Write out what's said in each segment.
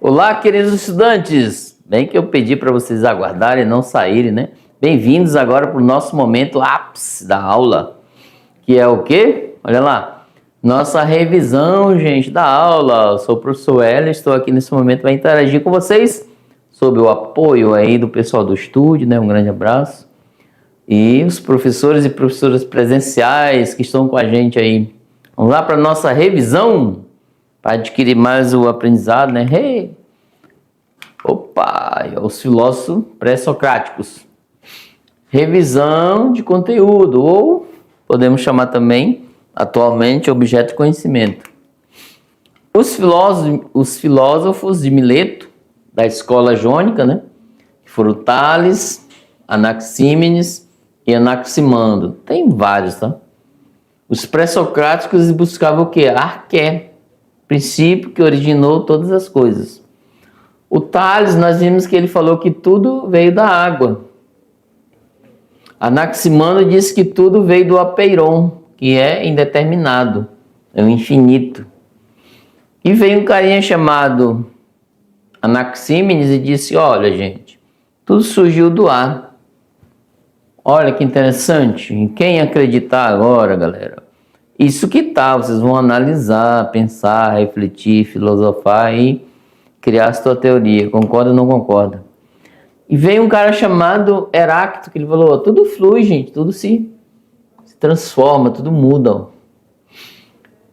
Olá, queridos estudantes! Bem que eu pedi para vocês aguardarem e não saírem, né? Bem-vindos agora para o nosso momento ápice da aula, que é o quê? Olha lá, nossa revisão, gente, da aula. Eu sou o professor Hélio, estou aqui nesse momento para interagir com vocês sob o apoio aí do pessoal do estúdio, né? Um grande abraço. E os professores e professoras presenciais que estão com a gente aí. Vamos lá para a nossa revisão, para adquirir mais o aprendizado, né? Hey! Opa! Os filósofos pré-socráticos. Revisão de conteúdo, ou podemos chamar também, atualmente, objeto de conhecimento. Os filósofos de Mileto, da escola jônica, né? Que foram Tales, Anaxímenes e Anaximandro. Tem vários, tá? Os pré-socráticos buscavam o quê? Arqué, princípio que originou todas as coisas. O Tales, nós vimos que ele falou que tudo veio da água. Anaximandro disse que tudo veio do apeiron, que é indeterminado, é o infinito. E veio um carinha chamado Anaxímenes e disse: olha, gente, tudo surgiu do ar. Olha que interessante. Em quem acreditar agora, galera? Isso que tal? Vocês vão analisar, pensar, refletir, filosofar e criar a sua teoria. Concorda ou não concorda? E veio um cara chamado Heráclito, que ele falou: tudo flui, gente, tudo se transforma, tudo muda.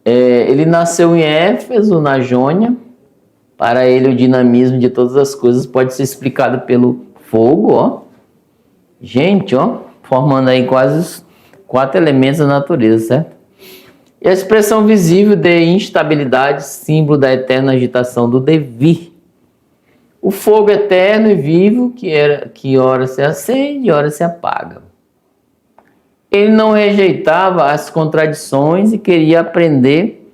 Ele nasceu em Éfeso, na Jônia. Para ele, o dinamismo de todas as coisas pode ser explicado pelo fogo, ó. Gente, ó, formando aí quase os 4 elementos da natureza, certo? E a expressão visível de instabilidade, símbolo da eterna agitação do devir. O fogo eterno e vivo, que ora se acende e ora se apaga. Ele não rejeitava as contradições e queria aprender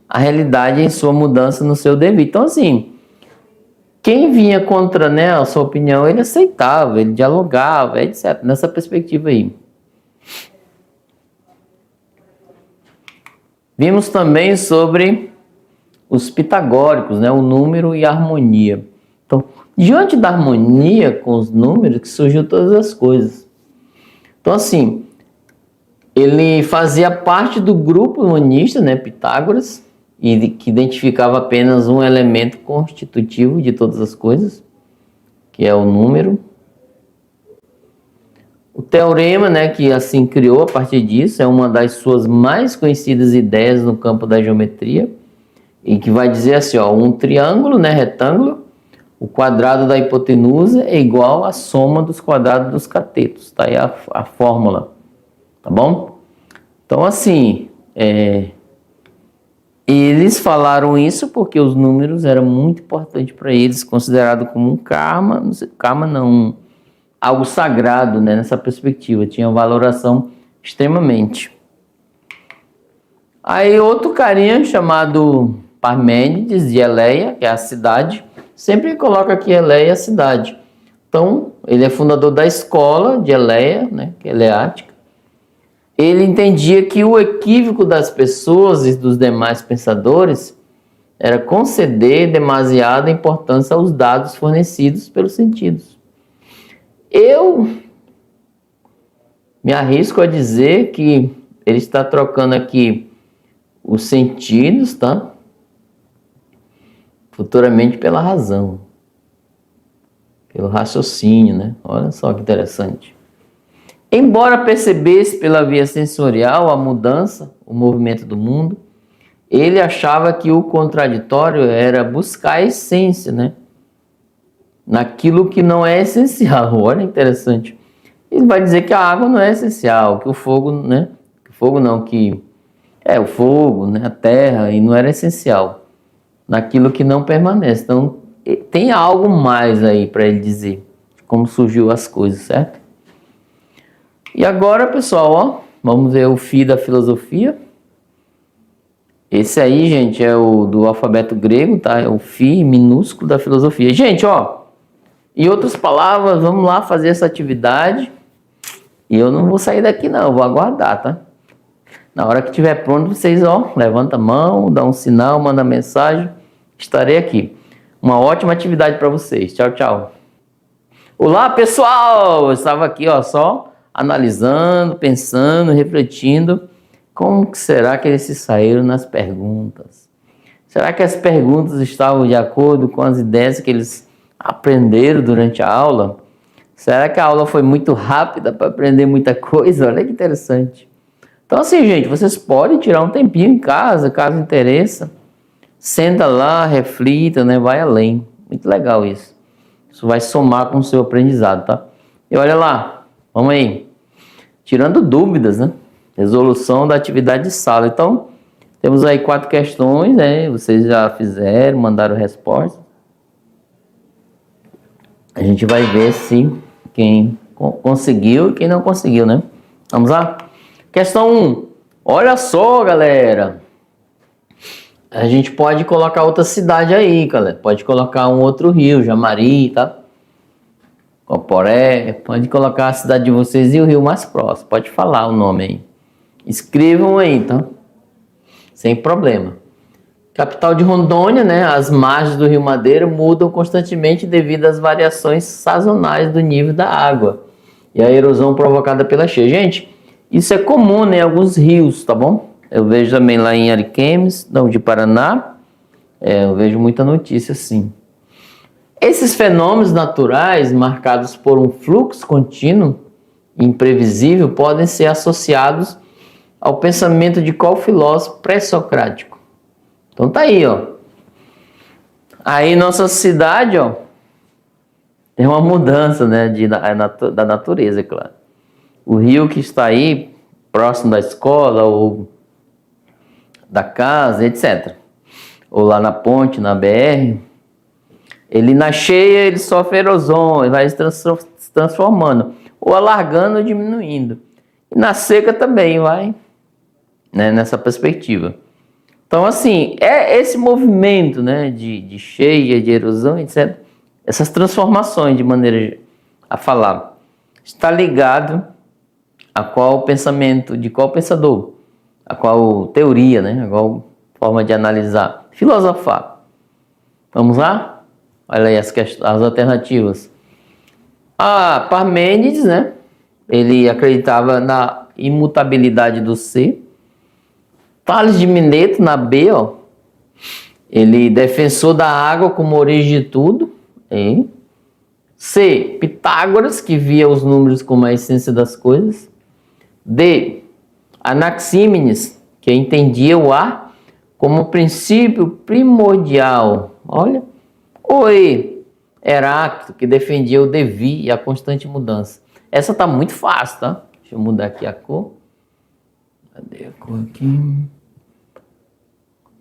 a realidade em sua mudança no seu devir. Então, assim, quem vinha contra, né, a sua opinião, ele aceitava, ele dialogava, etc. Nessa perspectiva aí. Vimos também sobre os pitagóricos, né, o número e a harmonia. Então, diante da harmonia com os números que surgiu todas as coisas. Então, assim, ele fazia parte do grupo monista, né, Pitágoras, e que identificava apenas um elemento constitutivo de todas as coisas, que é o número. O teorema, né, que assim criou a partir disso, é uma das suas mais conhecidas ideias no campo da geometria, e que vai dizer assim, ó, um triângulo, né, retângulo, o quadrado da hipotenusa é igual à soma dos quadrados dos catetos. Tá aí a fórmula, tá bom? Então, assim, eles falaram isso porque os números eram muito importantes para eles, considerado como um karma, algo sagrado, né, nessa perspectiva, tinha valoração extremamente. Aí outro carinha chamado Parmênides de Eleia, que é a cidade, sempre coloca aqui Eleia a cidade. Então, ele é fundador da escola de Eleia, né, que é eleática. Ele entendia que o equívoco das pessoas e dos demais pensadores era conceder demasiada importância aos dados fornecidos pelos sentidos. Eu me arrisco a dizer que ele está trocando aqui os sentidos, tá? Futuramente pela razão, pelo raciocínio, né? Olha só que interessante. Embora percebesse pela via sensorial a mudança, o movimento do mundo, ele achava que o contraditório era buscar a essência, né? Naquilo que não é essencial. Olha, interessante. Ele vai dizer que a água não é essencial, que o fogo, né? O fogo, né? A terra, e não era essencial. Naquilo que não permanece. Então, tem algo mais aí para ele dizer, como surgiu as coisas, certo? E agora, pessoal, ó, vamos ver o Φ da filosofia. Esse aí, gente, é o do alfabeto grego, tá? É o Φ minúsculo da filosofia. Gente, ó, em outras palavras, vamos lá fazer essa atividade. E eu não vou sair daqui não, eu vou aguardar, tá? Na hora que estiver pronto, vocês, ó, levanta a mão, dá um sinal, manda mensagem, estarei aqui. Uma ótima atividade para vocês. Tchau, tchau. Olá, pessoal! Eu estava aqui, ó, só analisando, pensando, refletindo. Como que será que eles se saíram nas perguntas? Será que as perguntas estavam de acordo com as ideias que eles aprenderam durante a aula? Será que a aula foi muito rápida para aprender muita coisa? Olha que interessante. Então assim, gente, vocês podem tirar um tempinho em casa, caso interessa. Senta lá, reflita, né? Vai além. Muito legal isso. Isso vai somar com o seu aprendizado, tá? E olha lá, vamos aí. Tirando dúvidas, né? Resolução da atividade de sala. Então, temos aí 4 questões, né? Vocês já fizeram, mandaram resposta. A gente vai ver se quem conseguiu e quem não conseguiu, né? Vamos lá? Questão 1. Olha só, galera. A gente pode colocar outra cidade aí, galera. Pode colocar um outro rio, Jamari, tá? Coporé. Pode colocar a cidade de vocês e o rio mais próximo. Pode falar o nome aí. Escrevam aí, tá? Sem problema. Capital de Rondônia, né? As margens do Rio Madeira mudam constantemente devido às variações sazonais do nível da água e a erosão provocada pela cheia. Gente, isso é comum, né, em alguns rios, tá bom? Eu vejo também lá em Ariquemes, não, de Paraná, eu vejo muita notícia assim. Esses fenômenos naturais, marcados por um fluxo contínuo e imprevisível, podem ser associados ao pensamento de qual filósofo pré-socrático? Então tá aí, ó. Aí nossa cidade, ó, tem uma mudança, né, da natureza, é claro. O rio que está aí, próximo da escola ou da casa, etc. Ou lá na ponte, na BR, ele na cheia, ele sofre erosão, ele vai se transformando, ou alargando ou diminuindo. E na seca também vai, né, nessa perspectiva. Então, assim, é esse movimento, né, de cheia, de erosão, etc. Essas transformações, de maneira a falar, está ligado a qual pensamento, de qual pensador, a qual teoria, né, a qual forma de analisar, filosofar. Vamos lá? Olha aí as alternativas. Parmênides, né, ele acreditava na imutabilidade do ser. Tales de Mileto, na B, ó, ele defensor da água como origem de tudo. E. C, Pitágoras, que via os números como a essência das coisas. D, Anaxímenes, que entendia o ar como princípio primordial. Olha. Ou E, Heráclito, que defendia o devir e a constante mudança. Essa tá muito fácil, tá? Deixa eu mudar aqui a cor. Cadê a cor aqui?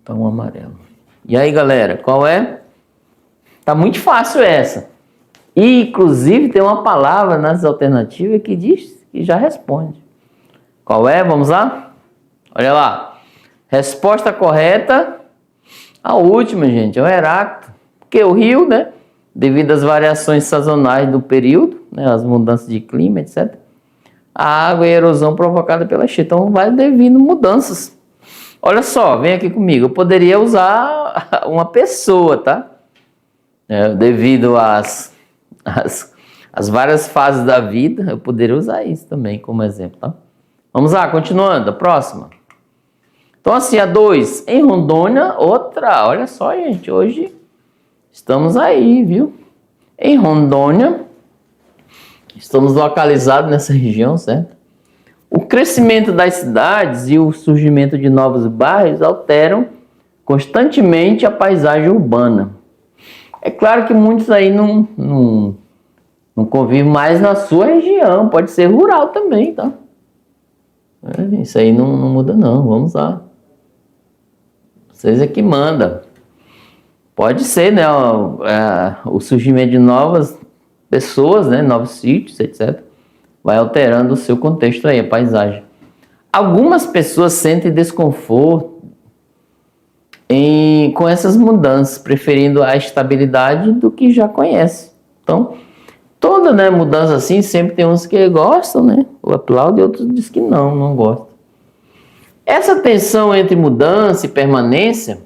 Tá um amarelo. E aí, galera, qual é? Tá muito fácil essa. E, inclusive, tem uma palavra nas alternativas que diz que já responde. Qual é? Vamos lá? Olha lá. Resposta correta. A última, gente, é o Heráclito. Porque o rio, né? Devido às variações sazonais do período, né? As mudanças de clima, etc. A água e a erosão provocada pela cheia. Então, vai devido mudanças. Olha só, vem aqui comigo. Eu poderia usar uma pessoa, tá? Devido às várias fases da vida, eu poderia usar isso também como exemplo, tá? Vamos lá, continuando, a próxima. Então, assim, a 2. Em Rondônia, outra. Olha só, gente, hoje estamos aí, viu? Em Rondônia, estamos localizados nessa região, certo? O crescimento das cidades e o surgimento de novos bairros alteram constantemente a paisagem urbana. É claro que muitos aí não convivem mais na sua região, pode ser rural também, tá? Isso aí não muda não, vamos lá. Vocês é que mandam. Pode ser, né, o surgimento de novas pessoas, né, novos sítios, etc. Vai alterando o seu contexto aí, a paisagem. Algumas pessoas sentem desconforto com essas mudanças, preferindo a estabilidade do que já conhece. Então, toda, né, mudança assim, sempre tem uns que gostam, né, ou aplaudem, e outros dizem que não gostam. Essa tensão entre mudança e permanência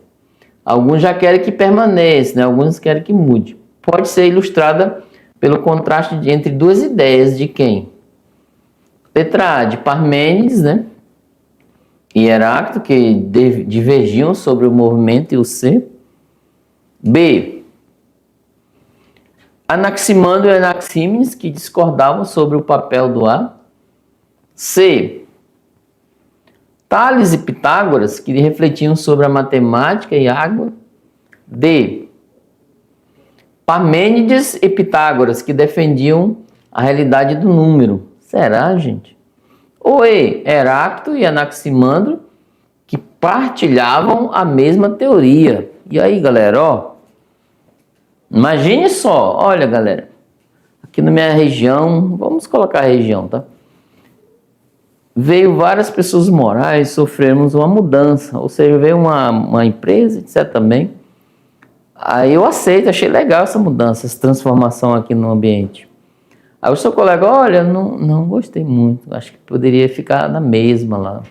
Alguns já querem que permaneça, né? Alguns querem que mude. Pode ser ilustrada pelo contraste entre duas ideias de quem? Letra A, de Parmênides, né? E Heráclito, que divergiam sobre o movimento e o ser. B, Anaximandro e Anaxímenes, que discordavam sobre o papel do ar. C, Tales e Pitágoras, que refletiam sobre a matemática e água. D, Parmênides e Pitágoras, que defendiam a realidade do número. Será, gente? Ou E, Heráclito e Anaximandro, que partilhavam a mesma teoria. E aí, galera, ó, imagine só, olha, galera, aqui na minha região, vamos colocar a região, tá? Veio várias pessoas morar e sofremos uma mudança, ou seja, veio uma empresa, etc. também. Aí eu aceito, achei legal essa mudança, essa transformação aqui no ambiente. Aí o seu colega, olha, não gostei muito, acho que poderia ficar na mesma lá,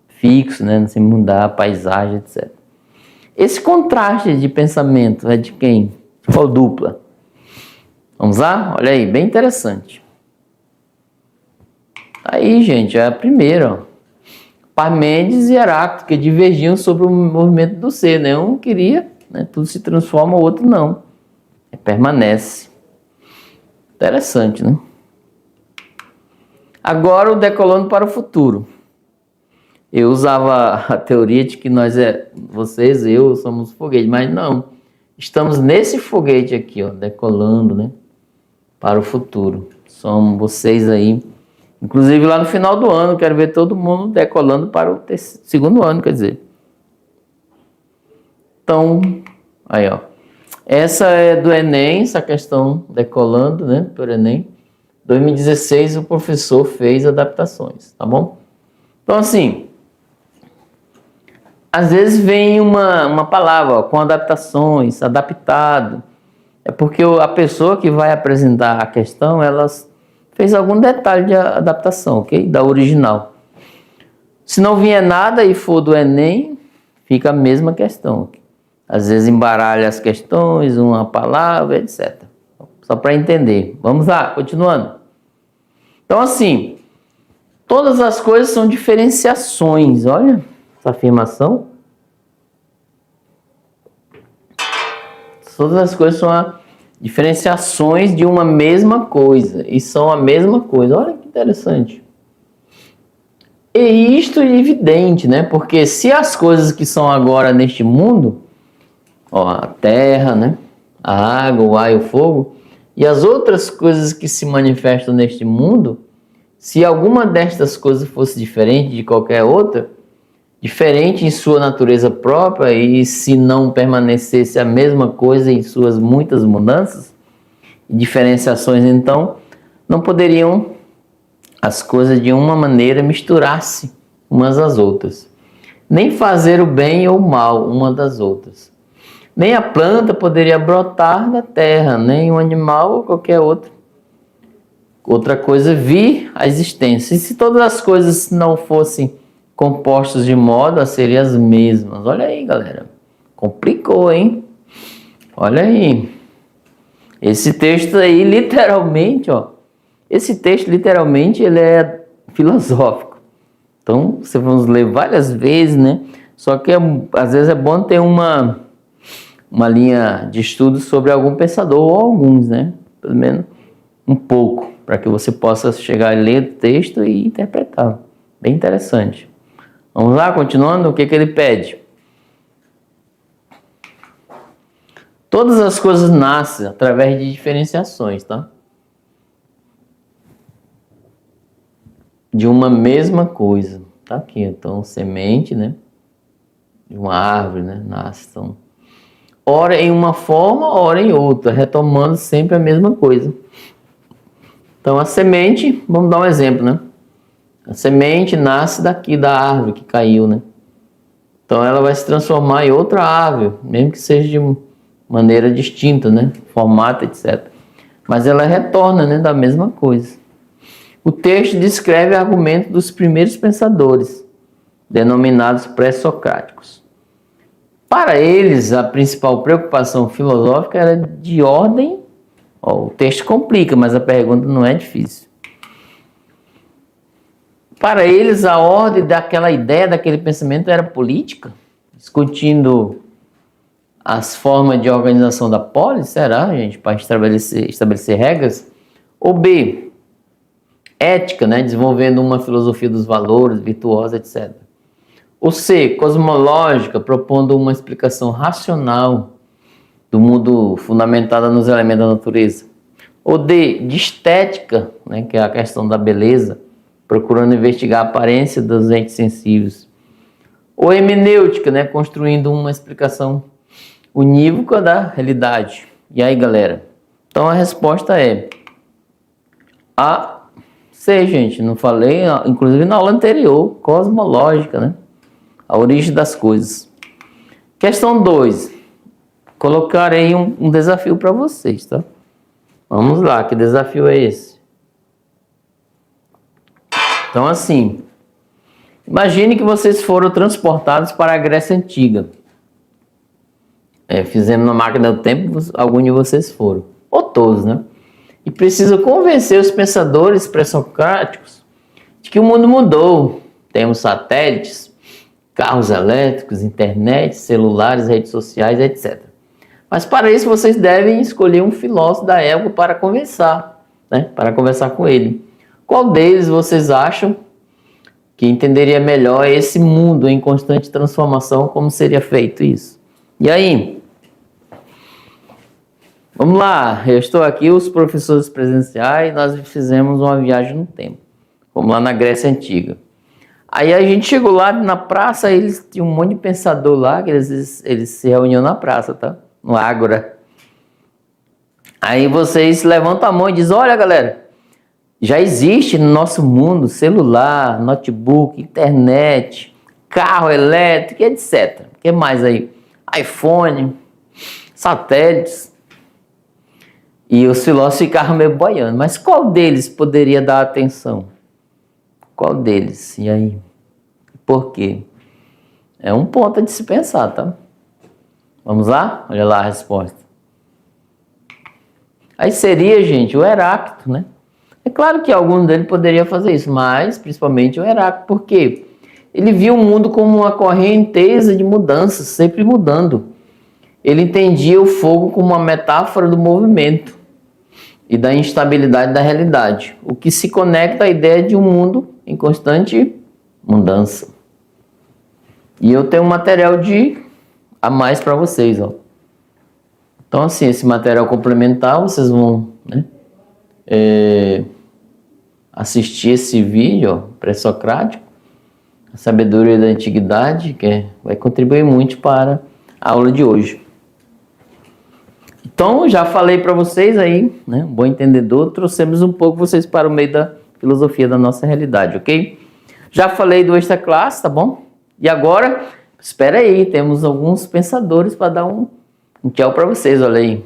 fixo, né, não se mudar a paisagem, etc. Esse contraste de pensamento é de quem? Qual dupla? Vamos lá? Olha aí, bem interessante. Aí, gente, é a primeira, ó. Parmênides e Heráclito, que divergiam sobre o movimento do ser, né? Um queria, né, tudo se transforma, o outro não. Permanece. Interessante, né? Agora o decolando para o futuro. Eu usava a teoria de que vocês, eu, somos foguete, mas não. Estamos nesse foguete aqui, ó, decolando, né, para o futuro. Somos vocês aí. Inclusive lá no final do ano, quero ver todo mundo decolando para o segundo ano, quer dizer. Então, aí, ó. Essa é do Enem, essa questão decolando, né, por Enem. 2016 o professor fez adaptações, tá bom? Então, assim, às vezes vem uma palavra, ó, com adaptações, adaptado. É porque a pessoa que vai apresentar a questão, elas fez algum detalhe de adaptação, ok? Da original. Se não vier nada e for do Enem, fica a mesma questão. Às vezes embaralha as questões, uma palavra, etc. Só para entender. Vamos lá, continuando. Então, assim, todas as coisas são diferenciações. Olha essa afirmação. Todas as coisas são diferenciações de uma mesma coisa, e são a mesma coisa. Olha que interessante. E isto é evidente, né? Porque se as coisas que são agora neste mundo, ó, a terra, né, a água, o ar e o fogo, e as outras coisas que se manifestam neste mundo, se alguma destas coisas fosse diferente de qualquer outra, diferente em sua natureza própria, e se não permanecesse a mesma coisa em suas muitas mudanças e diferenciações, então não poderiam as coisas de uma maneira misturar-se umas às outras, nem fazer o bem ou o mal uma das outras. Nem a planta poderia brotar da terra, nem um animal ou qualquer outra coisa vir à existência. E se todas as coisas não fossem compostos de modo a serem as mesmas. Olha aí, galera. Complicou, hein? Olha aí. Esse texto aí, literalmente, ó. Esse texto, literalmente, ele é filosófico. Então, você vamos ler várias vezes, né? Só que, às vezes, é bom ter uma linha de estudo sobre algum pensador, ou alguns, né? Pelo menos um pouco, para que você possa chegar e ler o texto e interpretar. Bem interessante. Vamos lá, continuando, o que ele pede? Todas as coisas nascem através de diferenciações, tá? De uma mesma coisa. Tá aqui, então, semente, né? De uma árvore, né? Nasce, então, ora em uma forma, ora em outra, retomando sempre a mesma coisa. Então, a semente, vamos dar um exemplo, né? A semente nasce daqui da árvore que caiu, né? Então ela vai se transformar em outra árvore, mesmo que seja de maneira distinta, né? Formato, etc. Mas ela retorna, né, da mesma coisa. O texto descreve o argumento dos primeiros pensadores, denominados pré-socráticos. Para eles, a principal preocupação filosófica era de ordem. Ó, o texto complica, mas a pergunta não é difícil. Para eles, a ordem daquela ideia, daquele pensamento era política, discutindo as formas de organização da polis, será, gente, para estabelecer regras? Ou B, ética, né, desenvolvendo uma filosofia dos valores, virtuosa, etc. Ou C, cosmológica, propondo uma explicação racional do mundo fundamentada nos elementos da natureza. Ou D, de estética, né, que é a questão da beleza, procurando investigar a aparência dos entes sensíveis. Ou hermenêutica, né, construindo uma explicação unívoca da realidade. E aí, galera? Então a resposta é A, C, gente. Não falei, inclusive na aula anterior, cosmológica, né? A origem das coisas. Questão 2. Colocarei um desafio para vocês, tá? Vamos lá, que desafio é esse? Então, assim, imagine que vocês foram transportados para a Grécia Antiga. Fizemos na máquina do tempo, alguns de vocês foram, ou todos, né? E precisa convencer os pensadores pré-socráticos de que o mundo mudou. Temos satélites, carros elétricos, internet, celulares, redes sociais, etc. Mas para isso vocês devem escolher um filósofo da época para conversar, né? Para conversar com ele. Qual deles vocês acham que entenderia melhor esse mundo em constante transformação, como seria feito isso? E aí? Vamos lá, eu estou aqui, os professores presenciais, nós fizemos uma viagem no tempo. Fomos lá na Grécia Antiga. Aí a gente chegou lá na praça, eles tinham um monte de pensador lá, que eles se reuniam na praça, tá? No Ágora. Aí vocês levantam a mão e dizem, olha galera, já existe no nosso mundo celular, notebook, internet, carro elétrico, etc. O que mais aí? iPhone, satélites. E os filósofos ficaram meio boiando. Mas qual deles poderia dar atenção? Qual deles? E aí? Por quê? É um ponto de se pensar, tá? Vamos lá? Olha lá a resposta. Aí seria, gente, o Heráclito, né? É claro que algum deles poderia fazer isso, mas principalmente o Heráclito. Por quê? Ele viu o mundo como uma correnteza de mudanças, sempre mudando. Ele entendia o fogo como uma metáfora do movimento e da instabilidade da realidade, o que se conecta à ideia de um mundo em constante mudança. E eu tenho um material a mais para vocês, ó. Então, assim, esse material complementar, vocês vão, né, assistir esse vídeo, ó, pré-socrático, a sabedoria da antiguidade, que vai contribuir muito para a aula de hoje. Então, já falei para vocês aí, né, um bom entendedor, trouxemos um pouco vocês para o meio da filosofia da nossa realidade, ok? Já falei do extra classe, tá bom? E agora, espera aí, temos alguns pensadores para dar um tchau para vocês, olha aí.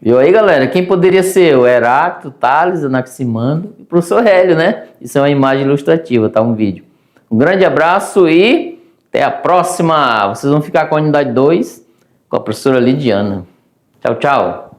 Viu aí, galera? Quem poderia ser? O Heráclito, Tales, Anaximandro e o professor Hélio, né? Isso é uma imagem ilustrativa, tá? Um vídeo. Um grande abraço e até a próxima. Vocês vão ficar com a unidade 2 com a professora Lidiana. Tchau, tchau.